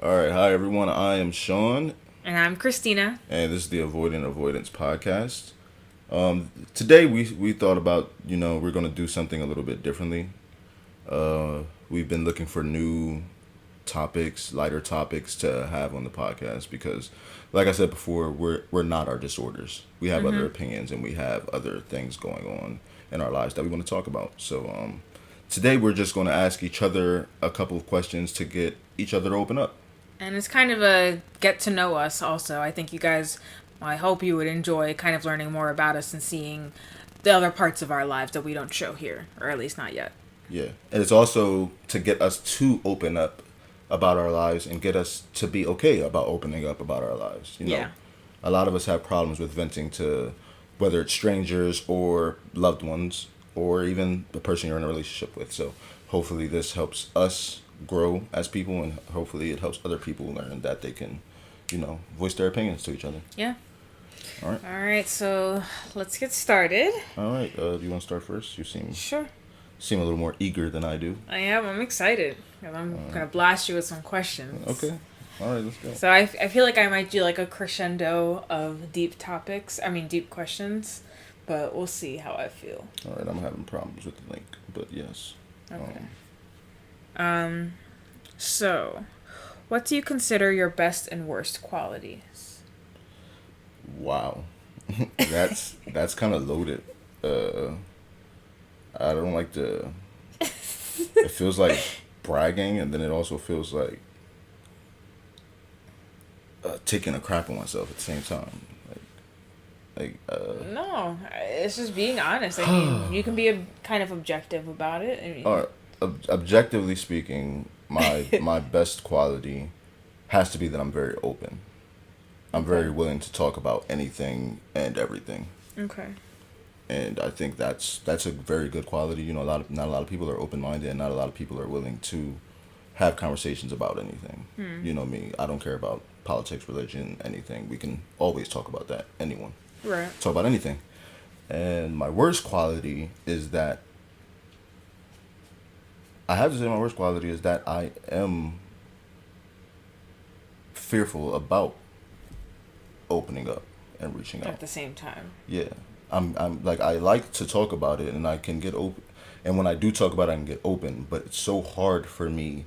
All right, hi everyone. I am Sean, And I'm Christina. and this is the Avoidant Avoidance podcast. Today we thought about we're gonna do something a little bit differently. We've been looking for new topics, lighter topics to have on the podcast because, like I said before, we're not our disorders. We have other Mm-hmm. opinions and we have other things going on in our lives that we want to talk about. So today we're just going to ask each other a couple of questions to get each other to open up. And it's kind of a get to know us also. I think you guys, I hope you would enjoy kind of learning more about us and seeing the other parts of our lives that we don't show here, or at least not yet. Yeah. And it's also to get us to open up about our lives and get us to be okay about opening up about our lives. Yeah. A lot of us have problems with venting to whether it's strangers or loved ones or even the person you're in a relationship with. So hopefully this helps us grow as people and hopefully it helps other people learn that they can, voice their opinions to each other. Yeah. All right. All right, so let's get started. All right. Do you want to start first? You Sure. seem a little more eager than I do. I am. I'm excited. And I'm going to blast you with some questions. Okay. All right, let's go. So I feel like I might do like a crescendo of deep topics. I mean, deep questions. But we'll see how I feel. All right, I'm having problems with the link, but yes. Okay. So, what do you consider your best and worst qualities? Wow, that's kind of loaded. Uh, I don't like to. It feels like bragging, and then it also feels like taking a crap on myself at the same time. No, it's just being honest. I mean, you can be kind of objective about it. I mean, Objectively speaking, my best quality has to be that I'm very open. I'm very willing to talk about anything and everything. okay. And I think that's a very good quality. Not a lot of people are open minded, and not a lot of people are willing to have conversations about anything. You know me, I don't care about politics, religion, anything. We can always talk about that. Anyone Right. talk about anything. And my worst quality is that I have to say my worst quality is that I am fearful about opening up and reaching At out. the same time. Yeah. I'm like I like to talk about it and I can get open and when I do talk about it I can get open, but it's so hard for me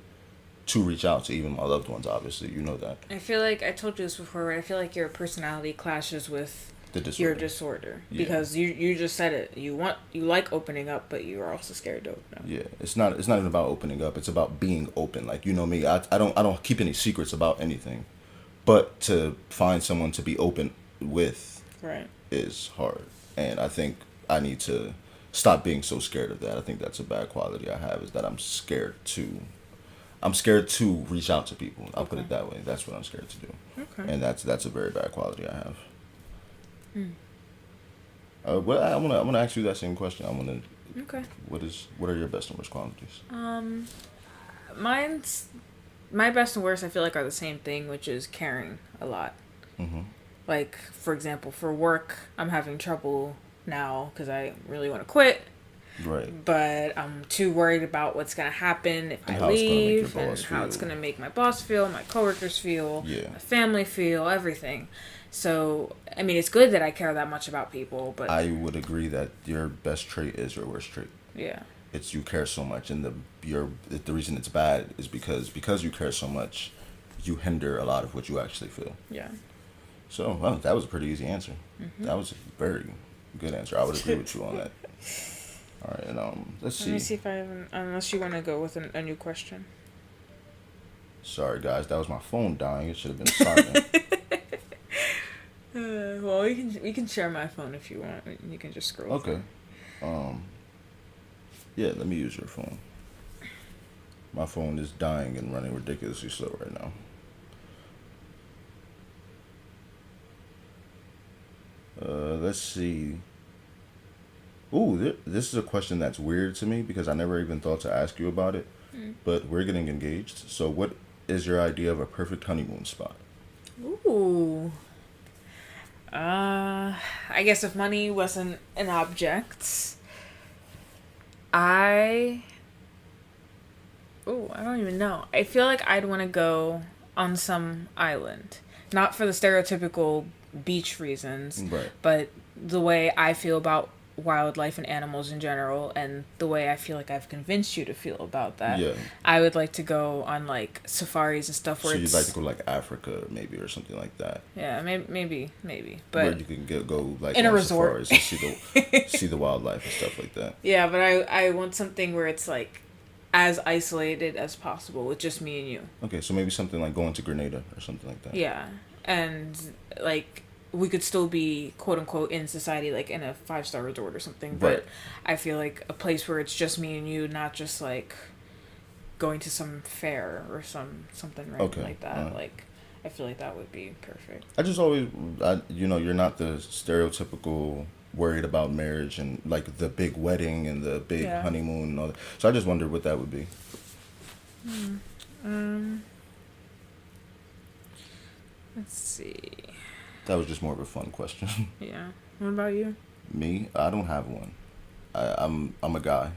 to reach out to even my loved ones, obviously. You know that. I feel like I told you this before, right? I feel like your personality clashes with The your disorder. disorder Yeah. because you just said it. You like opening up, but you are also scared to open up. Yeah. It's not even about opening up. It's about being open. Like, you know me, I don't keep any secrets about anything. But to find someone to be open with Right. is hard. And I think I need to stop being so scared of that. I think that's a bad quality I have is that I'm scared to reach out to people. I'll put Okay. it that way. That's what I'm scared to do. Okay. And that's a very bad quality I have. Hmm. Well, I wanna ask you that same question. I wanna Okay. what are your best and worst qualities? Mine's my best and worst. I feel like are the same thing, which is caring a lot. Mm-hmm. Like, for example, for work, I'm having trouble now because I really want to quit, Right. but I'm too worried about what's going to happen if And I how it's gonna make your leave and boss how it's feel. going to make my boss feel, my coworkers feel, Yeah. my family feel, everything. So, I mean, it's good that I care that much about people, but I would agree that your best trait is your worst trait. yeah. It's you care so much, and the reason it's bad is because you care so much, you hinder a lot of what you actually feel. Yeah. So, well, that was a pretty easy answer. Mm-hmm. That was a very good answer. I would agree with you on that. All right, and let's Let me see. see if I have, unless you want to go with a new question. Sorry, guys, that was my phone dying. It should have been silent. Well, we can share my phone if you want. You can just scroll. Okay. Um. Yeah, let me use your phone. My phone is dying and running ridiculously slow right now. Let's see. Ooh, this is a question that's weird to me because I never even thought to ask you about it. Mm. But we're getting engaged. So, what is your idea of a perfect honeymoon spot? Ooh. I guess if money wasn't an object, I. Ooh, I don't even know. I feel like I'd want to go on some island. Not for the stereotypical beach reasons, Right. but the way I feel about wildlife and animals in general, and the way I feel like I've convinced you to feel about that. Yeah. I would like to go on like safaris and stuff where So you'd it's like to go like Africa maybe or something like that. yeah, maybe, Where but you can go like in a on resort safaris and see the wildlife and stuff like that. yeah, but I want something where it's like as isolated as possible with just me and you. Okay, so maybe something like going to Grenada or something like that. Yeah, and like we could still be quote unquote in society, like in a 5-star resort or something. But Right. I feel like a place where it's just me and you, not just like going to some fair or something random Okay, like that. alright. Like I feel like that would be perfect. I just always, you're not the stereotypical worried about marriage and like the big wedding and the big Yeah. honeymoon and all that. So I just wondered what that would be. Let's see. That was just more of a fun question. Yeah. What about you? Me, I don't have one. I'm a guy.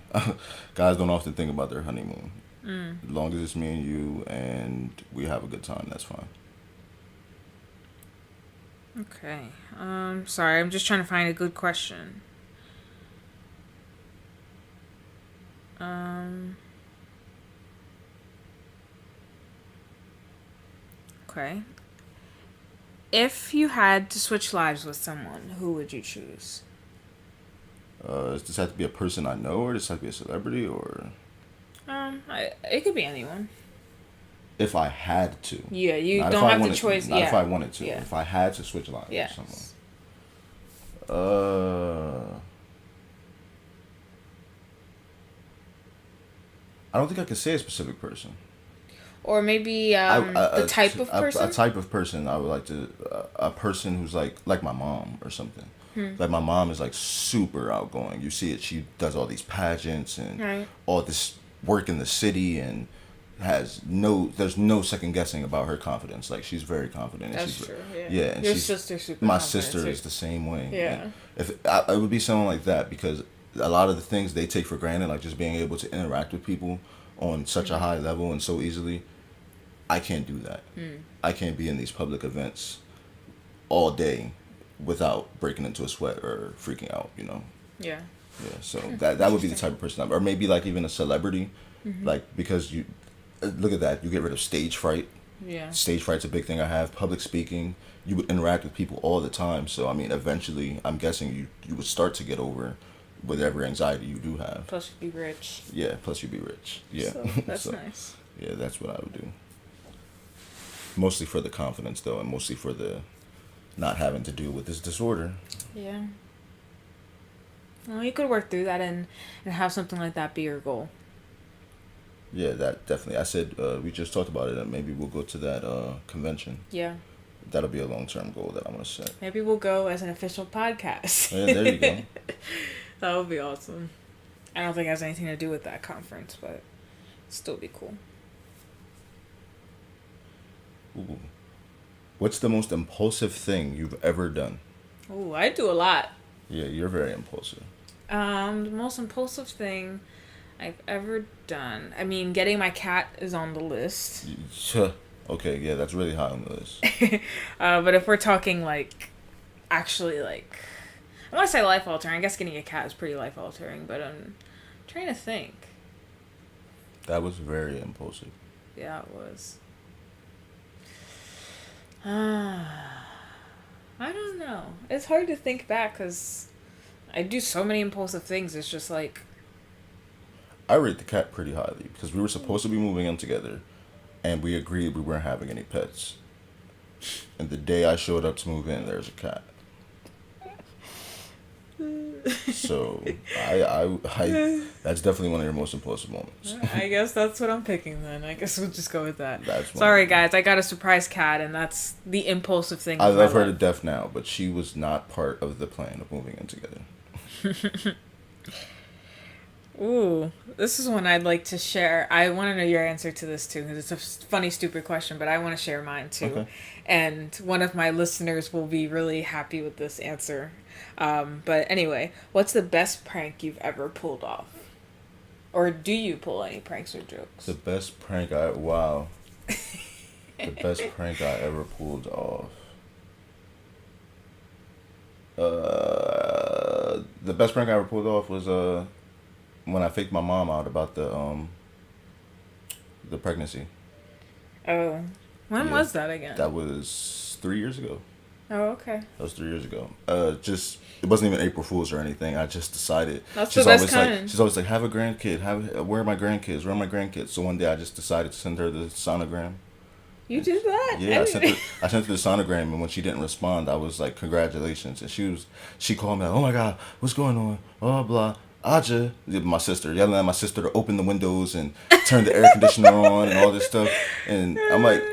Guys don't often think about their honeymoon. As long as it's me and you and we have a good time, that's fine. Okay. Sorry, I'm just trying to find a good question. Okay. If you had to switch lives with someone, who would you choose? Does this have to be a person I know or does this have to be a celebrity or It could be anyone. if I had to? Yeah, you Not if don't I have wanted the choice. Not Yeah. if I wanted to. Yeah. If I had to switch lives with someone. Yes. I don't think I could say a specific person. Or maybe the type of person. A type of person I would like to. A person who's like my mom or something. Like my mom is like super outgoing. You see it. She does all these pageants and Right. all this work in the city and there's no second guessing about her confidence. Like she's very confident. And That's she's, true. Yeah. Yeah. And Your she's, sister's super. my confident, sister too. is the same way. Yeah. And it would be someone like that because a lot of the things they take for granted, like just being able to interact with people on such a high level and so easily, I can't do that. I can't be in these public events all day without breaking into a sweat or freaking out, Yeah. Yeah, so that would be the type of person or maybe like even a celebrity, like because you look at that, you get rid of stage fright. Yeah. Stage fright's a big thing I have. Public speaking, you would interact with people all the time, so I mean, eventually, I'm guessing you would start to get over whatever anxiety you do have. Plus, you'd be rich. Yeah, plus you'd be rich. Yeah, So, that's So, nice. yeah, that's what I would do. Mostly for the confidence, though, and mostly for the not having to deal with this disorder. Yeah. Well, you could work through that and have something like that be your goal. Yeah, that definitely. I said we just talked about it, and maybe we'll go to that convention. Yeah. That'll be a long-term goal that I'm gonna set. Maybe we'll go as an official podcast. Yeah, there you go. That would be awesome. I don't think it has anything to do with that conference, but it'd still be cool. Ooh. What's the most impulsive thing you've ever done? Ooh, I do a lot. Yeah, you're very impulsive. The most impulsive thing I've ever done. I mean, getting my cat is on the list. Okay, yeah, that's really high on the list. But if we're talking like, actually like, I want to say life altering. I guess getting a cat is pretty life altering, but I'm trying to think. That was very impulsive. Yeah, it was. I don't know. It's hard to think back because I do so many impulsive things. It's just like, I rate the cat pretty highly because we were supposed to be moving in together and we agreed we weren't having any pets. And the day I showed up to move in, there's a cat. So I that's definitely one of your most impulsive moments. I guess that's what I'm picking then. I guess we'll just go with that. That's one. Sorry, guys. I got a surprise cat, and that's the impulsive thing. I of my love her to life. death now, but she was not part of the plan of moving in together. Ooh, this is one I'd like to share. I want to know your answer to this too, because it's a funny, stupid question, but I want to share mine too. Okay. And one of my listeners will be really happy with this answer. But anyway, what's the best prank you've ever pulled off? Or do you pull any pranks or jokes? The best prank wow. The best prank I ever pulled off. The best prank I ever pulled off was when I faked my mom out about the pregnancy. Oh, when Yeah, was that again? that was 3 years ago. Oh, okay. That was 3 years ago. Just it wasn't even April Fool's or anything. I just decided. That's the best kind. She's always like, have a grandkid. Where are my grandkids? Where are my grandkids? So one day I just decided to send her the sonogram. You did that? Yeah, I sent her the sonogram, and when she didn't respond, I was like, congratulations. And she called me like, oh my god, what's going on? Blah blah. Aja, my sister, yelling at my sister to open the windows and turn the air conditioner on and all this stuff. And I'm like,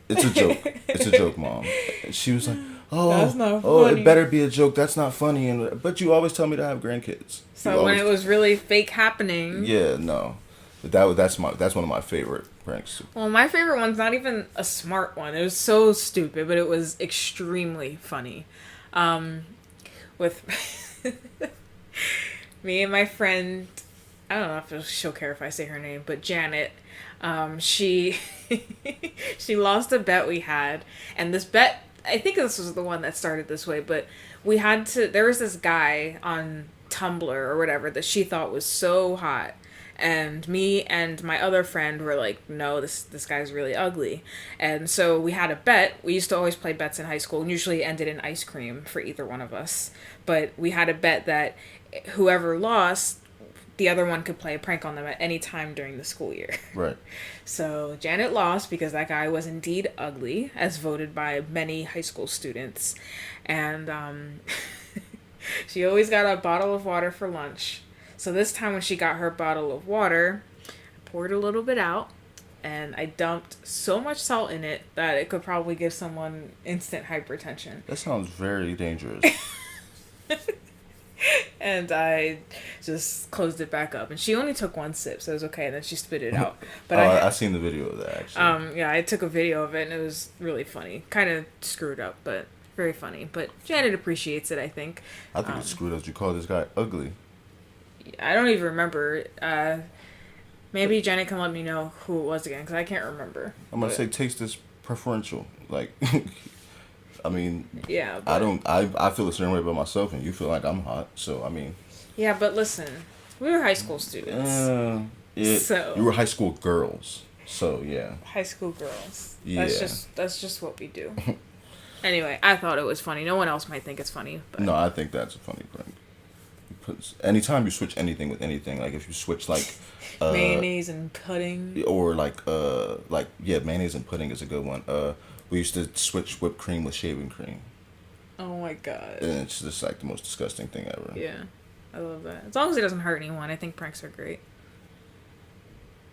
it's a joke. It's a joke, Mom. And she was like, That's not oh, funny. it better be a joke. That's not funny. And but you always tell me to have grandkids. So when it was really fake happening. Yeah, no. But that's one of my favorite pranks. Well, my favorite one's not even a smart one. It was so stupid, but it was extremely funny. With me and my friend, I don't know if she'll care if I say her name, but Janet, she she lost a bet we had, and this bet, I think this was the one that started this way, but there was this guy on Tumblr or whatever that she thought was so hot. And me and my other friend were like, no, this guy's really ugly. And so we had a bet. We used to always play bets in high school, and usually it ended in ice cream for either one of us. But we had a bet that whoever lost, the other one could play a prank on them at any time during the school year. Right. So Janet lost because that guy was indeed ugly, as voted by many high school students. And she always got a bottle of water for lunch. So this time when she got her bottle of water, I poured a little bit out, and I dumped so much salt in it that it could probably give someone instant hypertension. That sounds very dangerous. And I just closed it back up, and she only took one sip, so it was okay. And then she spit it out. But I seen the video of that actually. Yeah, I took a video of it, and it was really funny. Kind of screwed up, but very funny. But Janet appreciates it, I think. I think it's screwed up. You call this guy ugly. I don't even remember. Maybe Janet can let me know who it was again, because I can't remember. I'm gonna say taste is preferential. Like, I mean, yeah. But, I feel the same way about myself, and you feel like I'm hot. So I mean. Yeah, but listen, we were high school students. Yeah. So you were high school girls. So yeah. High school girls. Yeah. That's just what we do. Anyway, I thought it was funny. No one else might think it's funny. But. No, I think that's a funny prank. Anytime you switch anything with anything, like if you switch like mayonnaise and pudding, or mayonnaise and pudding is a good one. We used to switch whipped cream with shaving cream. Oh my god! And it's just like the most disgusting thing ever. Yeah, I love that. As long as it doesn't hurt anyone, I think pranks are great.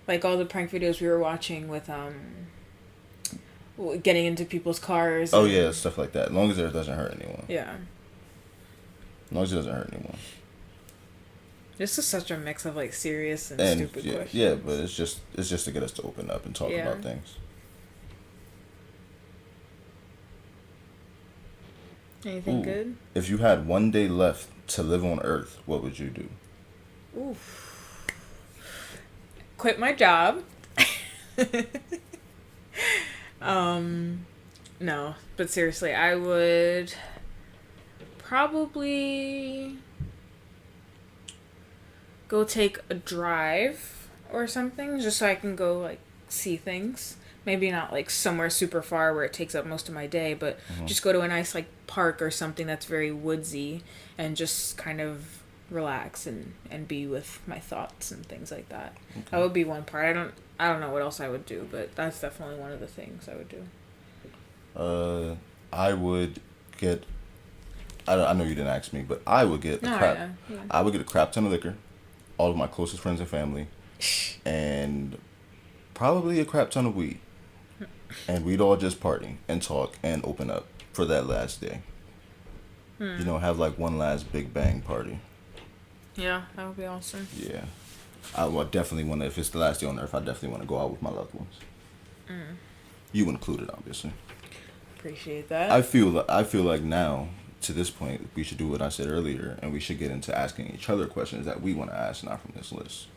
Like all the prank videos we were watching with getting into people's cars. Oh yeah, stuff like that. As long as it doesn't hurt anyone. Yeah. As long as it doesn't hurt anyone. This is such a mix of like serious and stupid questions. Yeah, but it's just to get us to open up and talk about things. Anything good? If you had one day left to live on Earth, what would you do? Oof. Quit my job. No, but seriously, I would probably go take a drive or something, just so I can go like see things. Maybe not like somewhere super far where it takes up most of my day, but just go to a nice like park or something that's very woodsy and just kind of relax and be with my thoughts and things like that. Okay. That would be one part. I don't know what else I would do, but that's definitely one of the things I would do. I would get. I know you didn't ask me, but I would get I would get a crap ton of liquor, all of my closest friends and family, and probably a crap ton of weed, and we'd all just party and talk and open up for that last day. You know, have like one last big bang party. Yeah, that would be awesome. Yeah, I would definitely want to. If it's the last day on Earth, I definitely want to go out with my loved ones. You included, obviously. Appreciate that. I feel like now, to this point, we should do what I said earlier, and we should get into asking each other questions that we want to ask, not from this list.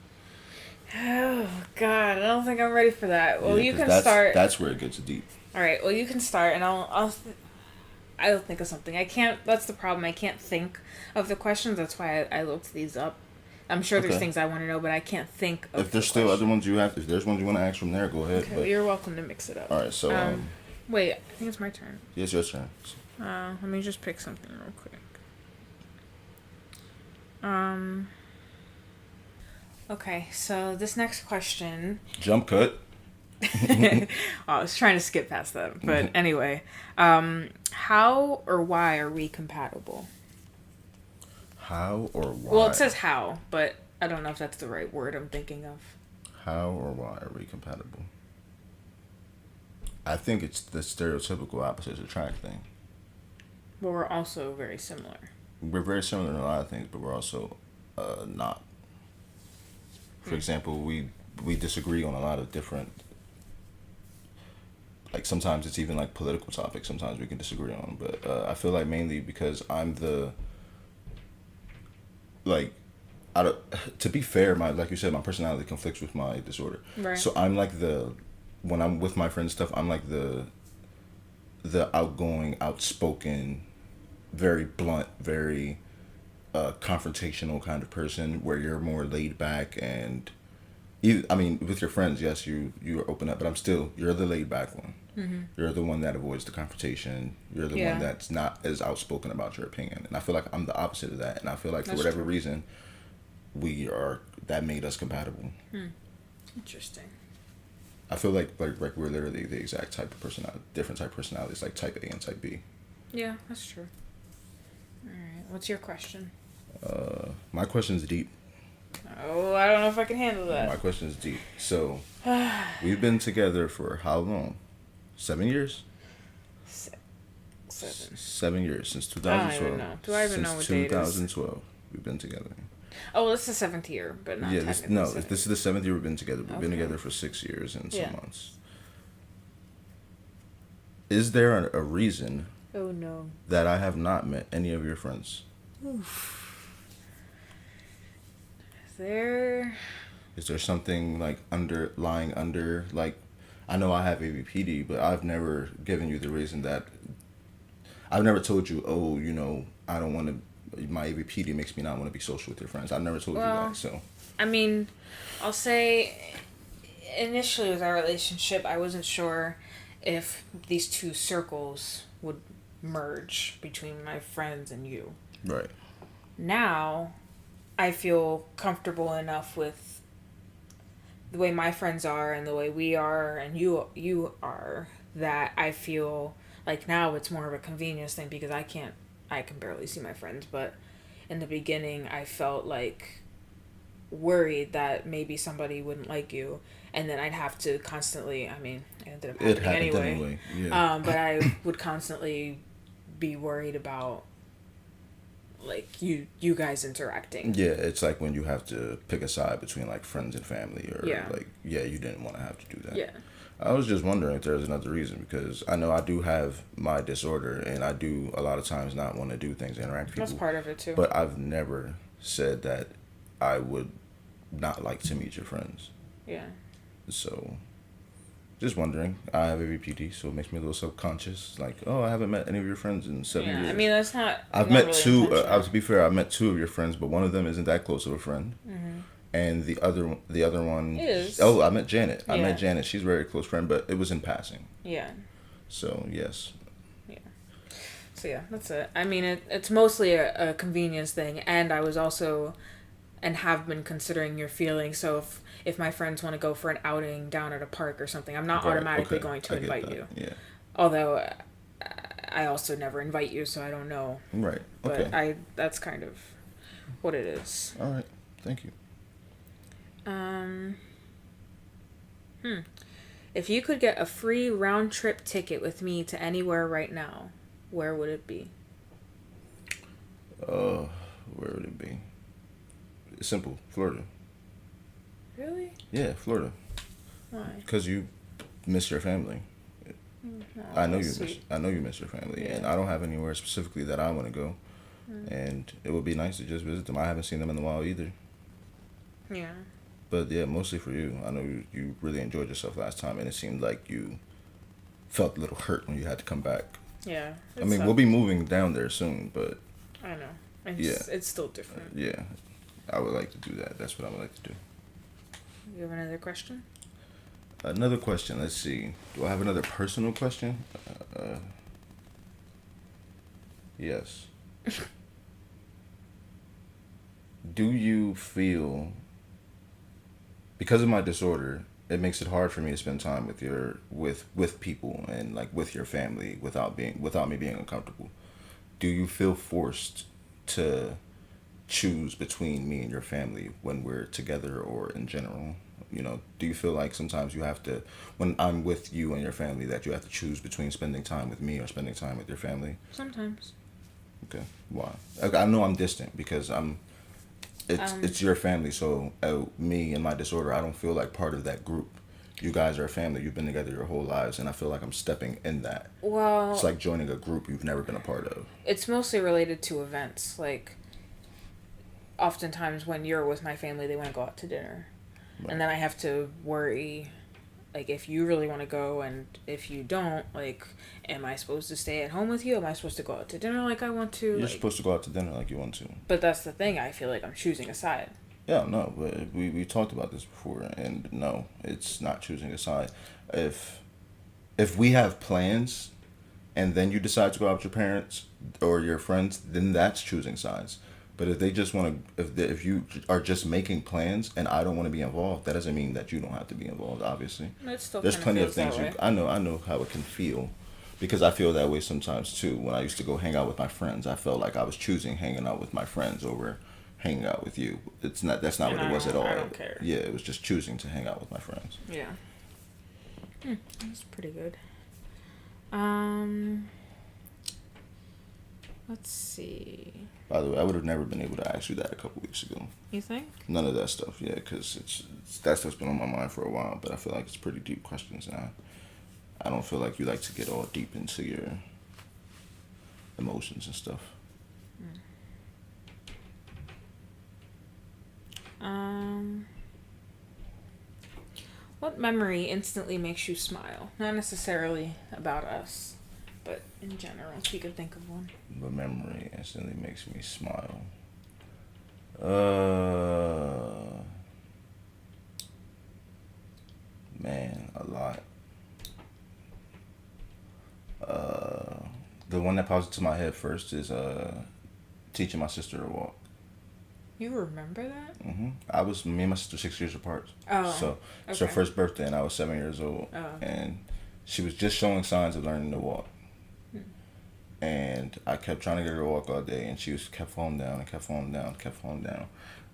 Oh God, I don't think I'm ready for that. Well, Yeah, you because can start. that's where it gets deep. All right. Well, you can start, and I'll think of something. I can't. That's the problem. I can't think of the questions. That's why I looked these up. I'm sure there's Okay. things I want to know, but I can't think If of the there's still other question. ones if there's ones you want to ask from there, go ahead. Okay, well, But you're welcome to mix it up. all right, so Wait, I think it's my turn. yes, your turn. Let me just pick something real quick. Um. Okay, so this next question. Jump cut. Oh, I was trying to skip past that, but anyway, how or why are we compatible? How or why? Well, it says how, but I don't know if that's the right word I'm thinking of. How or why are we compatible? I think it's the stereotypical opposites attract thing. But we're also very similar. We're very similar in a lot of things, but we're also not. For example, we disagree on a lot of different. Like sometimes it's even like political topics. Sometimes we can disagree on, but I feel like mainly because I'm the like I don't, to be fair, my like you said, my personality conflicts with my disorder. Right. So I'm like the when I'm with my friends stuff, I'm like the outgoing, outspoken, very blunt, very confrontational kind of person. Where you're more laid back and I mean, with your friends, yes, you are open up, but you're the laid back one. Mm-hmm. You're the one that avoids the confrontation. You're the one that's not as outspoken about your opinion. And I feel like I'm the opposite of that. And I feel like for whatever reason, that made us compatible. Interesting. I feel like we're literally the exact type of personality, different type of personalities, like type A and type B. Yeah, that's true. All right, what's your question? My question's deep. Oh, I don't know if I can handle that. My question is deep. So, we've been together for how long? 7 years? 7. 7 years since I don't 2012. even know. Do I even know what date it is? 2012, we've been together. Oh, well, this is the 7th year, but not technically. This is the 7th year we've been together. We've been Okay. together for 6 years and some Yeah. months. Is there a reason Oh no. that I have not met any of your friends? There. Is there something like lying under like? I know I have ABPD, but I've never given you the reason that. I've never told you, oh, I don't want to. My ABPD makes me not want to be social with your friends. I've never told you that. So. I mean, I'll say, initially with our relationship, I wasn't sure if these two circles would merge between my friends and you. Right. Now, I feel comfortable enough with the way my friends are and the way we are and you are that I feel like now it's more of a convenience thing because I can barely see my friends, but in the beginning I felt like worried that maybe somebody wouldn't like you and then I'd have to constantly, I mean, it ended up happening anyway. Yeah. But I would constantly be worried about like you guys interacting. Yeah, it's like when you have to pick a side between like friends and family or Yeah. like you didn't want to have to do that. Yeah. I was just wondering if there's another reason because I know I do have my disorder and I do a lot of times not want to do things, interact with people. That's part of it too. But I've never said that I would not like to meet your friends. Yeah. So, just wondering. I have ABPD, so it makes me a little subconscious. Like, oh, I haven't met any of your friends in 7 years. I mean, that's not. I've not met really two. intentional. To be fair, I've met two of your friends, but one of them isn't that close of a friend. Mm-hmm. And the other one Is. Oh, I met Janet. I Yeah. met Janet. She's a very close friend, but it was in passing. Yeah. So yes. Yeah. So yeah, that's it. I mean, it's mostly a convenience thing, and I was also, and have been considering your feelings. So if my friends want to go for an outing down at a park or something, I'm not Right, automatically okay, going to I get invite that. you. Yeah. Although, I also never invite you, so I don't know. Right. But Okay. that's kind of what it is. All right. Thank you. If you could get a free round trip ticket with me to anywhere right now, where would it be? Where would it be? It's simple. Florida. Really? Yeah, Florida. Why? Because you miss your family. Oh, I know you that's miss. sweet. I know you miss your family, Yeah. and I don't have anywhere specifically that I want to go. And it would be nice to just visit them. I haven't seen them in a while either. Yeah. But yeah, mostly for you. I know you really enjoyed yourself last time, and it seemed like you felt a little hurt when you had to come back. Yeah, I it mean, we'll sucked. be moving down there soon, but I know. yeah, It's still different. yeah, I would like to do that. That's what I would like to do. You have another question? Another question. Let's see. Do I have another personal question? Yes. Do you feel because of my disorder, it makes it hard for me to spend time with with people and like with your family without me being uncomfortable? Do you feel forced to choose between me and your family when we're together or in general? Do you feel like sometimes you have to, when I'm with you and your family, that you have to choose between spending time with me or spending time with your family? Sometimes. Okay, why? I know I'm distant because it's your family, so me and my disorder, I don't feel like part of that group. You guys are a family. You've been together your whole lives, and I feel like I'm stepping in that. It's Well, like joining a group you've never been a part of. it's mostly related to events. Like, oftentimes when you're with my family, they want to go out to dinner. Right. And then I have to worry, like, if you really want to go, and if you don't, like, am I supposed to stay at home with you? Am I supposed to go out to dinner like I want to? You're Like, supposed to go out to dinner like you want to. but that's the thing. I feel like I'm choosing a side. Yeah, no, but we talked about this before, and no, it's not choosing a side. If if we have plans, and then you decide to go out with your parents or your friends, then that's choosing sides. But if they just want to, if you are just making plans and I don't want to be involved, that doesn't mean that you don't have to be involved. Obviously, It still there's kind of plenty of feels that things way. I know how it can feel, because I feel that way sometimes too. When I used to go hang out with my friends, I felt like I was choosing hanging out with my friends over hanging out with you. It's not. That's not And what it was at all. I don't care. Yeah, it was just choosing to hang out with my friends. Yeah. That's pretty good. Um, let's see. By the way, I would have never been able to ask you that a couple weeks ago. You think? None of that stuff, yeah, because it's that stuff's been on my mind for a while. But I feel like it's pretty deep questions, and I don't feel like you like to get all deep into your emotions and stuff. Um, what memory instantly makes you smile? Not necessarily about us, but in general, if you could think of one. But memory instantly makes me smile. Man, a lot. The one that pops into my head first is teaching my sister to walk. You remember that? I was me and my sister 6 years apart. Oh, So it's her okay. first birthday, and I was 7 years old, Oh. and she was just showing signs of learning to walk. And I kept trying to get her to walk all day, and she was kept falling down and kept falling down, kept falling down.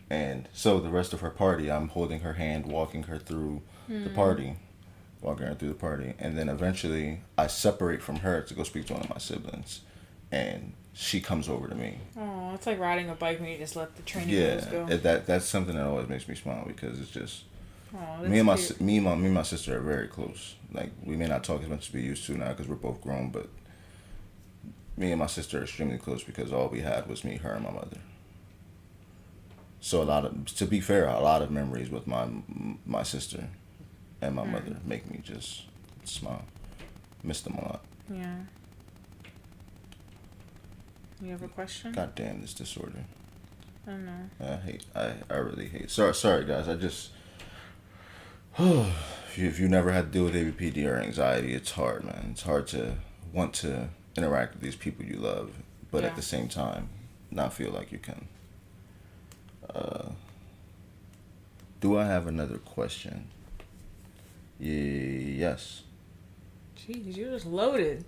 And so the rest of her party, I'm holding her hand, walking her through the party, walking her through the party, and then eventually I separate from her to go speak to one of my siblings, and she comes over to me. Oh, it's like riding a bike when you just let the training Yeah, wheels go. that's something that always makes me smile, because it's just Oh, me and my cute. me and my sister are very close. Like, we may not talk as much as we used to now because we're both grown, but me and my sister are extremely close because all we had was me, her, and my mother. So to be fair, a lot of memories with my sister and my mother make me just smile. Miss them a lot. Yeah. You have a question? God damn this disorder. I don't know. I really hate. Sorry guys. I just if you never had to deal with ABPD or anxiety, it's hard, man. It's hard to want to interact with these people you love, but Yeah. at the same time, not feel like you can. Do I have another question? Yes, Jeez, you're just loaded.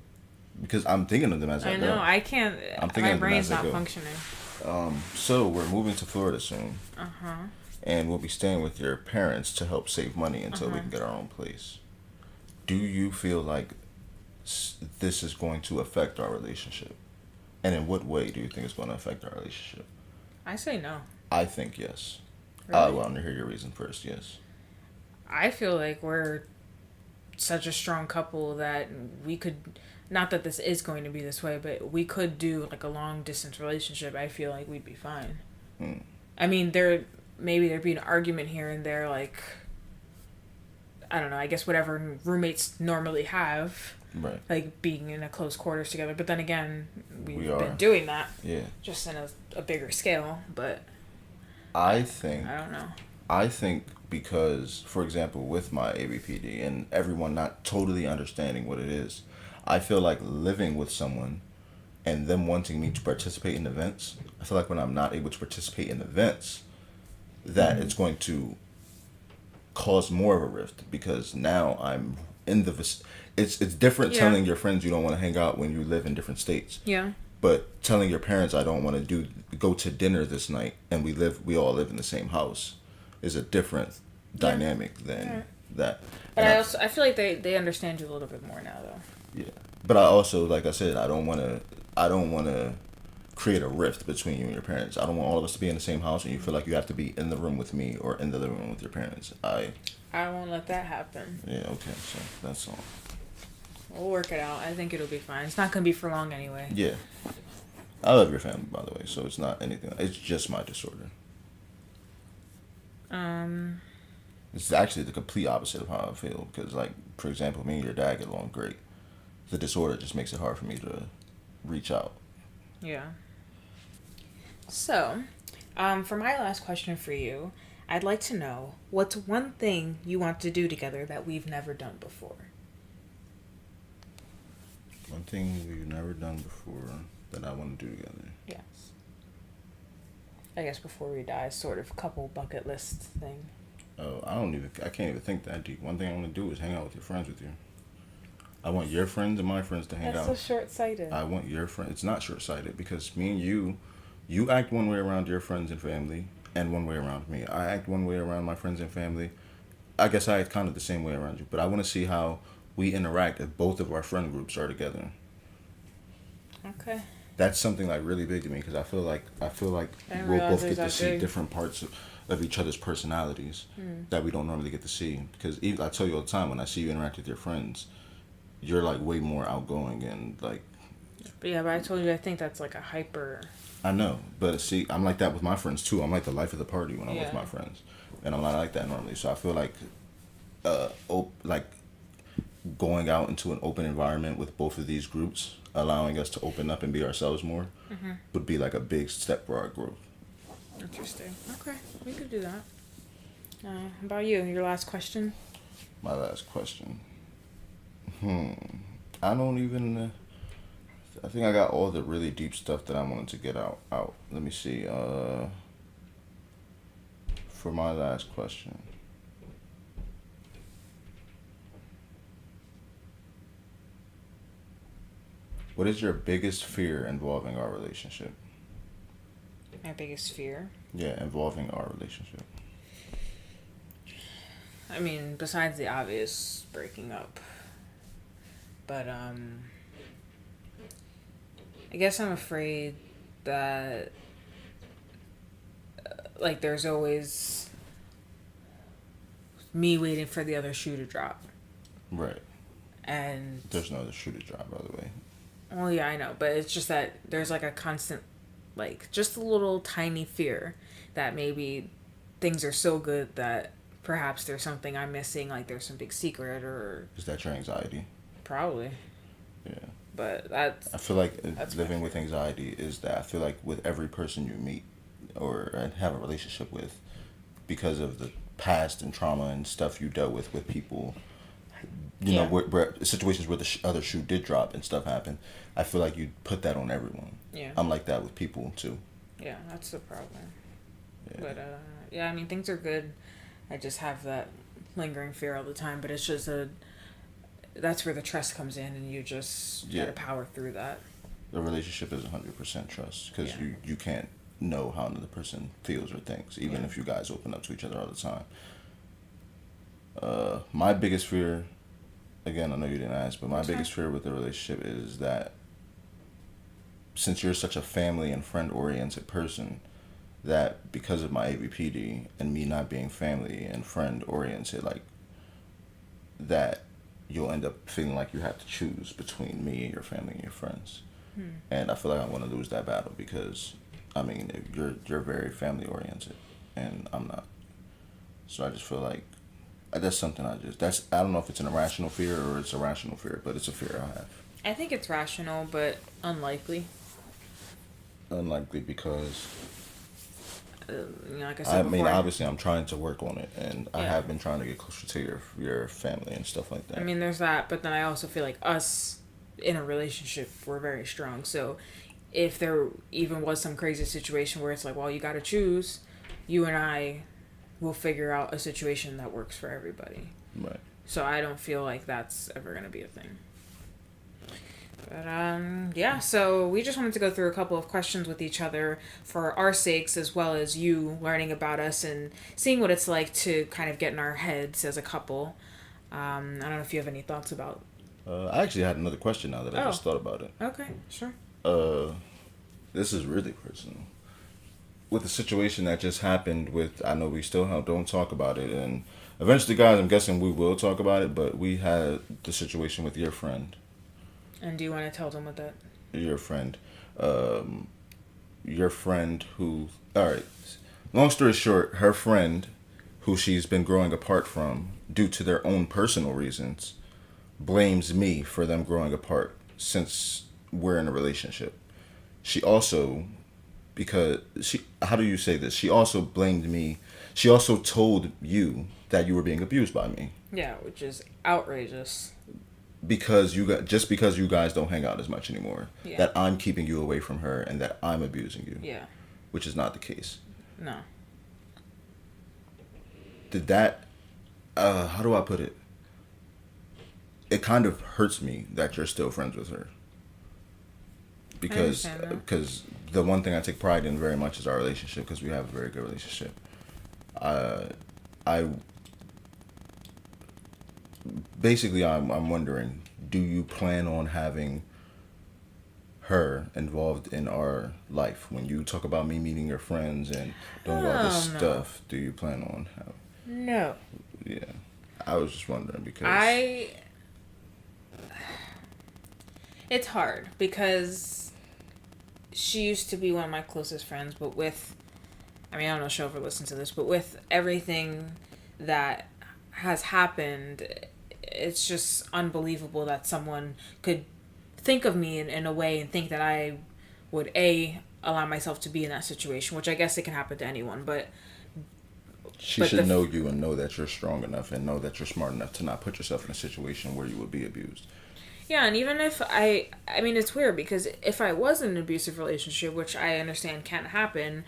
because I'm thinking of them as I I go. know. I can't. I'm thinking My of them brain's as I not go. functioning. So we're moving to Florida soon, Uh-huh. and we'll be staying with your parents to help save money until we can get our own place. Do you feel like this is going to affect our relationship? And in what way do you think it's going to affect our relationship? I say no. I think yes. Really? I want to hear your reason first. Yes. I feel like we're such a strong couple that we could, not that this is going to be this way, but we could do like a long distance relationship. I feel like we'd be fine. I mean, there maybe there'd be an argument here and there, like, I don't know, I guess whatever roommates normally have, Right. like being in a close quarters together. But then again, we've We been are. doing that Yeah. just in a bigger scale. But I think I don't know. I think because, for example, with my ABPD and everyone not totally understanding what it is, I feel like living with someone and them wanting me to participate in events. I feel like when I'm not able to participate in events, that it's going to cause more of a rift because now I'm in the it's different Yeah. telling your friends you don't want to hang out when you live in different states. Yeah. But telling your parents I don't want to go to dinner this night and we all live in the same house is a different dynamic than Yeah. that. But And I feel like they understand you a little bit more now, though. yeah. But I also, like I said, I don't want to create a rift between you and your parents. I don't want all of us to be in the same house and you feel like you have to be in the room with me or in the living room with your parents. I won't let that happen. Yeah, okay. So that's all. We'll work it out. I think it'll be fine. It's not gonna be for long anyway. Yeah. I love your family, by the way, so it's not anything. It's just my disorder. It's actually the complete opposite of how I feel. Because, like, for example, me and your dad get along great. The disorder just makes it hard for me to reach out. Yeah. So, for my last question for you, I'd like to know what's one thing you want to do together that we've never done before? One thing we've never done before that I want to do together. Yes. I guess before we die, sort of couple bucket list thing. Oh, I can't even think that deep. One thing I want to do is hang out with your friends with you. I want your friends and my friends to hang out. That's so short-sighted. I want your friend. It's not short-sighted because me and you act one way around your friends and family and one way around me. I act one way around my friends and family. I guess I act kind of the same way around you, but I want to see how we interact if both of our friend groups are together. Okay. That's something like really big to me because I feel like didn't we'll realize both it was get to that see big. different parts of each other's personalities that we don't normally get to see. Because I tell you all the time when I see you interact with your friends, you're like way more outgoing and like. But yeah, but I told you I think that's like a hyper. I know, but see, I'm like that with my friends too. I'm like the life of the party when I'm with Yeah. my friends, and I'm not like that normally. So I feel like, like going out into an open environment with both of these groups, allowing us to open up and be ourselves more, would be like a big step for our growth. Interesting. Okay, we could do that. How about you? Your last question? My last question. I don't even. I think I got all the really deep stuff that I wanted to get out. Let me see. For my last question. What is your biggest fear involving our relationship? My biggest fear? Yeah, involving our relationship. I mean, besides the obvious breaking up. But, I guess I'm afraid that, like, there's always me waiting for the other shoe to drop. Right. And, There's no other shoe to drop, by the way. well, yeah, I know, but it's just that there's, like, a constant, like, just a little tiny fear that maybe things are so good that perhaps there's something I'm missing, like there's some big secret or... Is that your anxiety? Probably. Yeah. But that's... I feel like That's living my with anxiety is that I feel like with every person you meet or have a relationship with, because of the past and trauma and stuff you dealt with people, you know, where situations where the other shoe did drop and stuff happened, I feel like you put that on everyone. Yeah. I'm like that with people too. Yeah, that's the problem. Yeah. But, yeah, I mean, things are good. I just have that lingering fear all the time, but it's just that's where the trust comes in, and you just gotta power through that. The relationship is 100% trust because you can't know how another person feels or thinks, even if you guys open up to each other all the time. My biggest fear, again, I know you didn't ask, but my biggest fear with the relationship is that since you're such a family and friend oriented person, that because of my ABPD and me not being family and friend oriented, like that you'll end up feeling like you have to choose between me and your family and your friends. And I feel like I want to lose that battle because, I mean, you're very family oriented. and I'm not. So I just feel like that's something I don't know if it's an irrational fear or it's a rational fear, but it's a fear I have. I think it's rational, but unlikely. Unlikely because Like I I said mean, before. obviously, I'm trying to work on it, and I Yeah. have been trying to get closer to your family and stuff like I that. mean, there's that, but then I also feel like us in a relationship, we're very strong. So if there even was some crazy situation where it's like, well, you got to choose, you and I will figure out a situation that works for everybody. Right. So I don't feel like that's ever going to be a thing. But yeah, so we just wanted to go through a couple of questions with each other for our sakes, as well as you learning about us and seeing what it's like to kind of get in our heads as a couple. I don't know if you have any thoughts about. I actually had another question now that I Oh, just thought about it. okay, sure. Uh, this is really personal. With the situation that just happened I know we still don't talk about it, and eventually, guys, I'm guessing we will talk about it, but we had the situation with your friend. And do you want to tell them what that? Your friend. Um, your friend who. Alright. Long story short, her friend, who she's been growing apart from due to their own personal reasons, blames me for them growing apart since we're in a relationship. She also, because she, how do you say this? She also blamed me. She also told you that you were being abused by me Yeah, which is outrageous. because just because you guys don't hang out as much anymore. Yeah. That I'm keeping you away from her and that I'm abusing you. Yeah. Which is not the case. No. Did that? How do I put it? It kind of hurts me that you're still friends with her. Because understand that. the one thing I take pride in very much is our relationship because we have a very good relationship. I basically I'm wondering, do you plan on having her involved in our life when you talk about me meeting your friends and doing all this Oh, no. stuff? Do you plan on having? No. Yeah, I was just wondering because It's hard because she used to be one of my closest friends, but with. I mean, I don't know if she'll ever listen to this, but with everything that has happened, it's just unbelievable that someone could think of me in a way and think that I would allow myself to be in that situation, which I guess it can happen to anyone, but she but should know you and know that you're strong enough and know that you're smart enough to not put yourself in a situation where you would be abused. yeah, and even if I mean, it's weird because if I was in an abusive relationship, which I understand can't happen,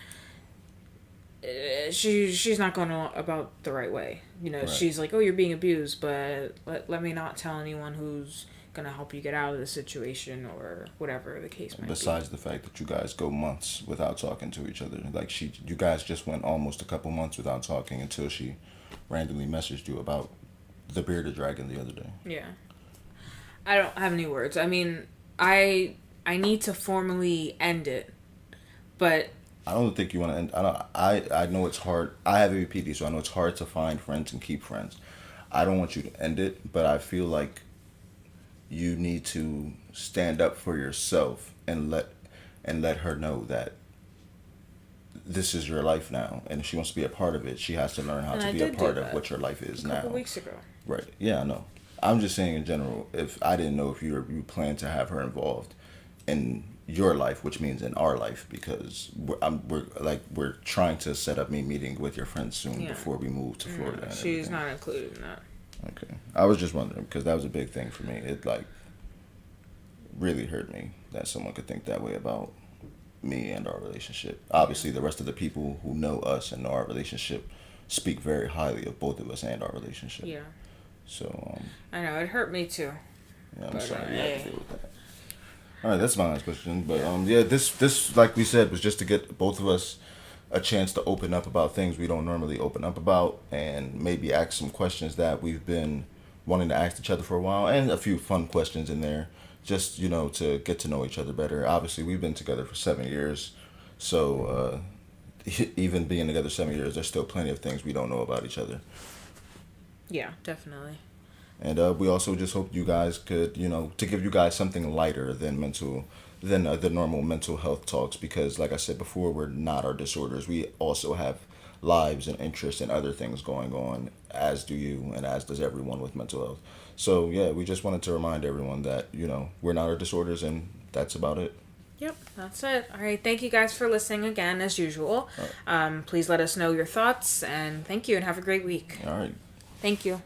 she's not going about the right way. You know, Right. she's like, oh, you're being abused, but let me not tell anyone who's gonna help you get out of the situation or whatever the case might Besides the fact that you guys go months without talking to each other, like you guys just went almost a couple months without talking until she randomly messaged you about the bearded dragon the other day. be. Yeah, I don't have any words. I mean, I need to formally end it, but I don't think you want to end. I know it's hard. I have ABPD, so I know it's hard to find friends and keep friends. I don't want you to end it, but I feel like you need to stand up for yourself and let her know that this is your life now, and if she wants to be a part of it, she has to learn how And to I be a did do part of that what your life is a now. couple weeks ago. Right? Yeah, I know. I'm just saying in general. If I didn't know if you plan to have her involved in your life, which means in our life, because we're trying to set up me meeting with your friends soon Yeah. before we move to Florida. And She's everything. not included in that. Okay. I was just wondering because that was a big thing for me. It like really hurt me that someone could think that way about me and our relationship. Obviously, the rest of the people who know us and know our relationship speak very highly of both of us and our relationship. Yeah, So, I know it hurt me too. yeah, I'm But, sorry you hey. had to deal with that. All right, that's my last question. But yeah, this like we said was just to get both of us a chance to open up about things we don't normally open up about, and maybe ask some questions that we've been wanting to ask each other for a while, and a few fun questions in there, just to get to know each other better. Obviously, we've been together for 7 years, so even being together 7 years, there's still plenty of things we don't know about each other. Yeah, definitely. And we also just hope you guys could, to give you guys something lighter than the normal mental health talks, because like I said before, we're not our disorders. We also have lives and interests and other things going on, as do you, and as does everyone with mental health. So yeah, we just wanted to remind everyone that we're not our disorders, and that's about it. Yep, that's it. All right, thank you guys for listening again, as usual. Please let us know your thoughts, and thank you, and have a great week. All right. Thank you.